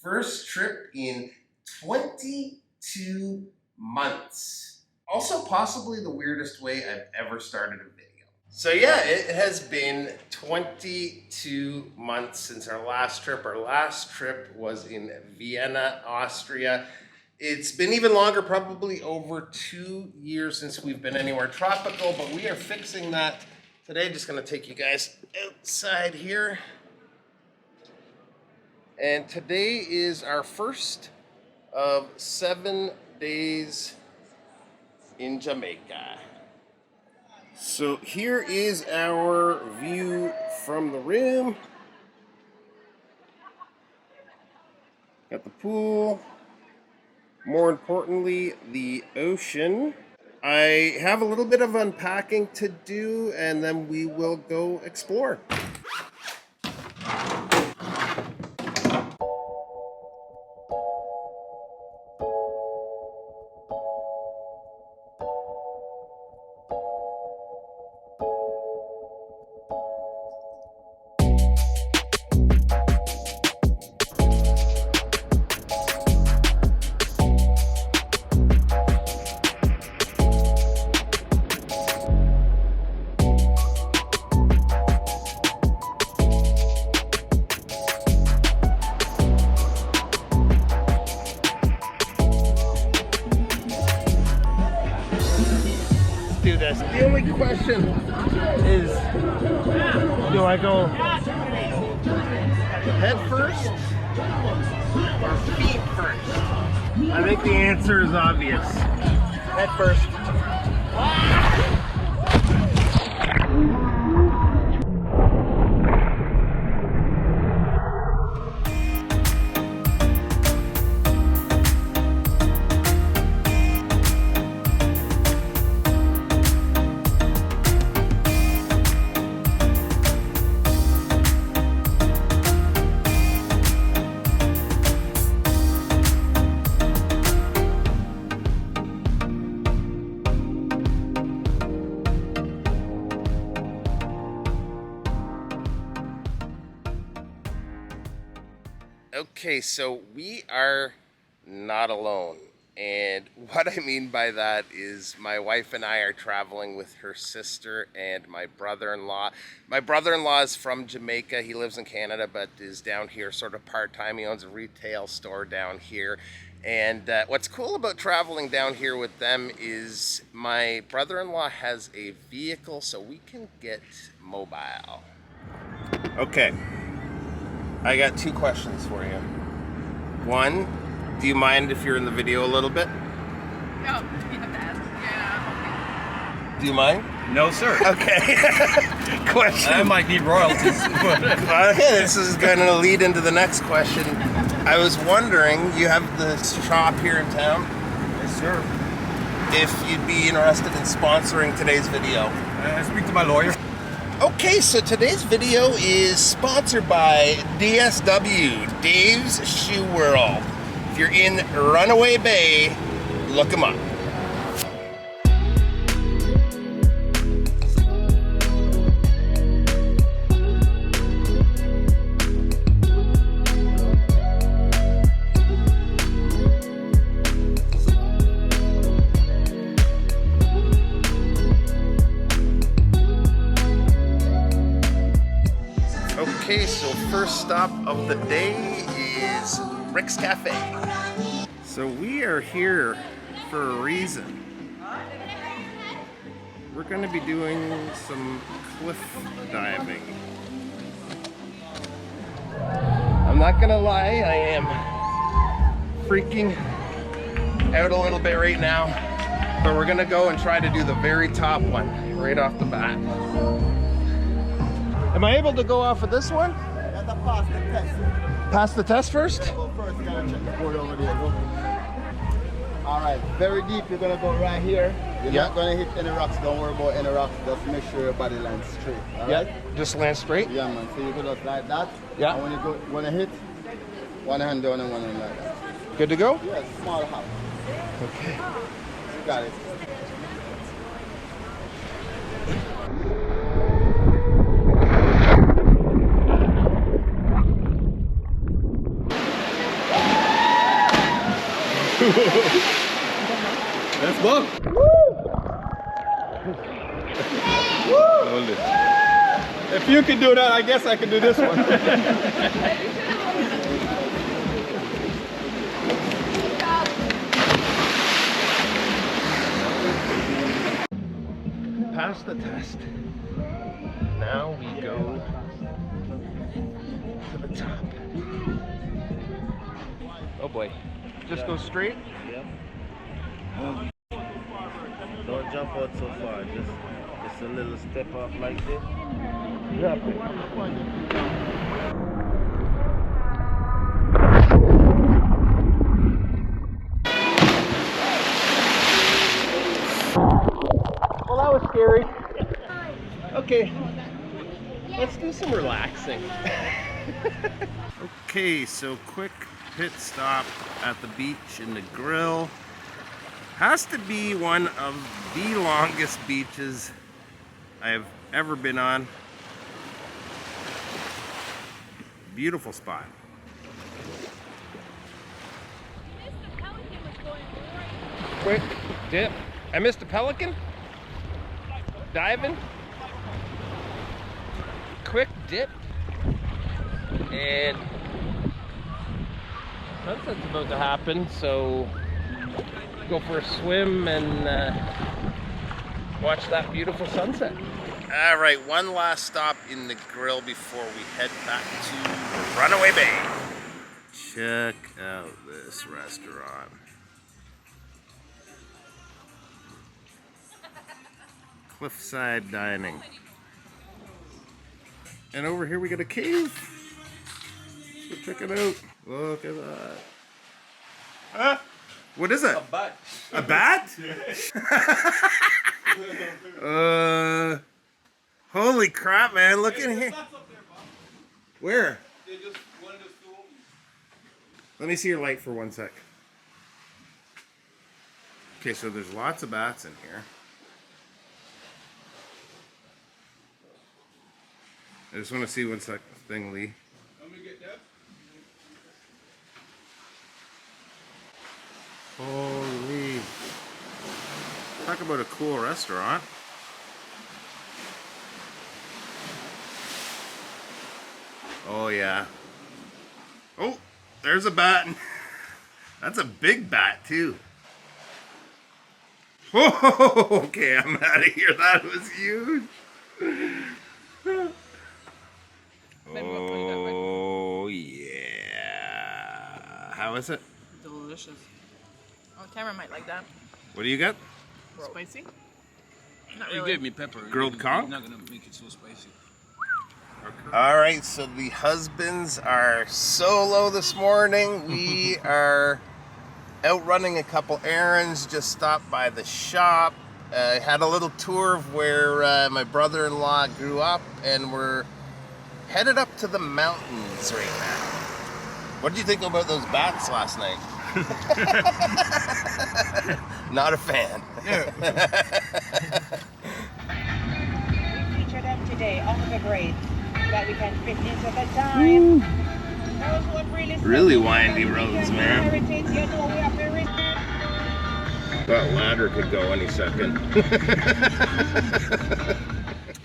First trip in 22 months. Also possibly the weirdest way I've ever started a video. So yeah, it has been 22 months since our last trip. Our last trip was in Vienna, Austria. It's been even longer, probably over 2 years since we've been anywhere tropical, but we are fixing that today. Just gonna take you guys outside here. And today is our first of 7 days in Jamaica. So here is our view from the room. Got the pool. More importantly, the ocean. I have a little bit of unpacking to do, and then we will go explore. The only question is, do I go head first or feet first? I think the answer is obvious. Head first. Okay, so we are not alone. And what I mean by that is my wife and I are traveling with her sister and my brother-in-law. My brother-in-law is from Jamaica. He lives in Canada, but is down here sort of part-time. He owns a retail store down here. And what's cool about traveling down here with them is my brother-in-law has a vehicle, so we can get mobile. Okay. I got 2 questions for you. One, do you mind if you're in the video a little bit? No, yeah. Do you mind? No, sir. Okay. Question. I might need royalties. Okay, this is going to lead into the next question. I was wondering, you have the shop here in town? Yes, sir. If you'd be interested in sponsoring today's video. Speak to my lawyer. Okay, so today's video is sponsored by DSW, Dave's Shoe World. If you're in Runaway Bay, look them up. Okay, so first stop of the day is Rick's Cafe. So we are here for a reason. We're going to be doing some cliff diving. I'm not going to lie, I am freaking out a little bit right now, but we're going to go and try to do the very top one right off the bat. Am I able to go off of this one? You have to pass the test. Pass the test first? Well, first you gotta check the board over there. Go. All right, very deep. You're gonna go right here. You're not gonna hit any rocks. Don't worry about any rocks. Just make sure your body lands straight. All right? Just land straight? Yeah, man. So you go just like that. Yeah. And when you go, wanna hit, one hand down and one hand like that. Good to go? Yes, small hop. Okay. You got it. Let's go. If you can do that, I guess I can do this one. Pass the test. Now we go to the top. Oh boy. Just go straight? Yep. Don't jump out so far. Just a little step up like this. Drop it. Well, that was scary. Okay, let's do some relaxing. Okay, so quick pit stop at the beach in the grill. Has to be one of the longest beaches I've ever been on. Beautiful spot. Quick dip. I missed a pelican. Diving. Quick dip. And sunset's about to happen, so go for a swim and watch that beautiful sunset. All right, one last stop in the grill before we head back to Runaway Bay. Check out this restaurant. Cliffside Dining. And over here we got a cave. So check it out. Look at that. Huh? What is it? A bat. A bat? Holy crap, man! Look in here. Where? Let me see your light for 1 sec. Okay, so there's lots of bats in here. I just want to see 1 sec thing, Lee. Let me get that. Holy. Talk about a cool restaurant. Oh, yeah. Oh, there's a bat. That's a big bat, too. Oh, okay, I'm out of here. That was huge. Oh, yeah. How is it? Delicious. Oh, Tamara might like that. What do you got? Spicy? Not You really. gave me pepper. Grilled conch? You're not gonna make it so spicy. All right, so the husbands are solo this morning. We are out running a couple errands, just stopped by the shop. Had a little tour of where my brother-in-law grew up, and we're headed up to the mountains right now. What did you think about those bats last night? Not a fan. We feature them today on the grade that we can fit into the time. Those who have Really windy roads, man. heritage, you know we have to That ladder could go any second.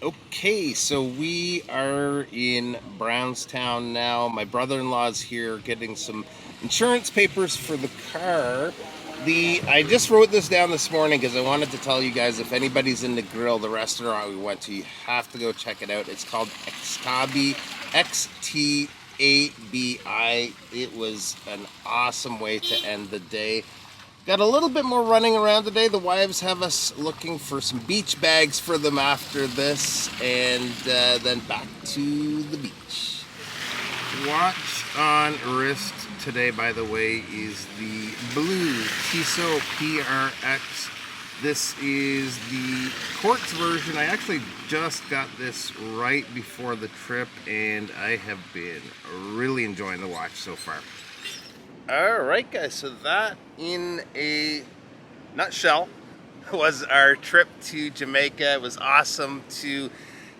Okay, so we are in Brownstown now. My brother-in-law's here getting some insurance papers for the car. I just wrote this down this morning because I wanted to tell you guys, if anybody's in the grill, the restaurant we went to, you have to go check it out. It's called Xtabi, Xtabi. It was an awesome way to end the day. Got a little bit more running around today. The wives have us looking for some beach bags for them after this, and then back to the beach. Watch on wrist today, by the way, is the blue Tissot PRX. This is the quartz version. I actually just got this right before the trip, and I have been really enjoying the watch so far. All right, guys, so that in a nutshell was our trip to Jamaica. It was awesome to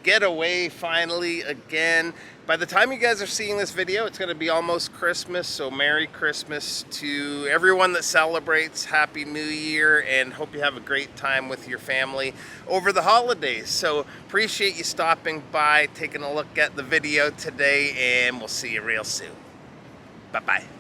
get away finally again. By the time you guys are seeing this video, it's going to be almost Christmas, so Merry Christmas to everyone that celebrates. Happy New Year, and hope you have a great time with your family over the holidays. So appreciate you stopping by, taking a look at the video today, and we'll see you real soon. Bye-bye.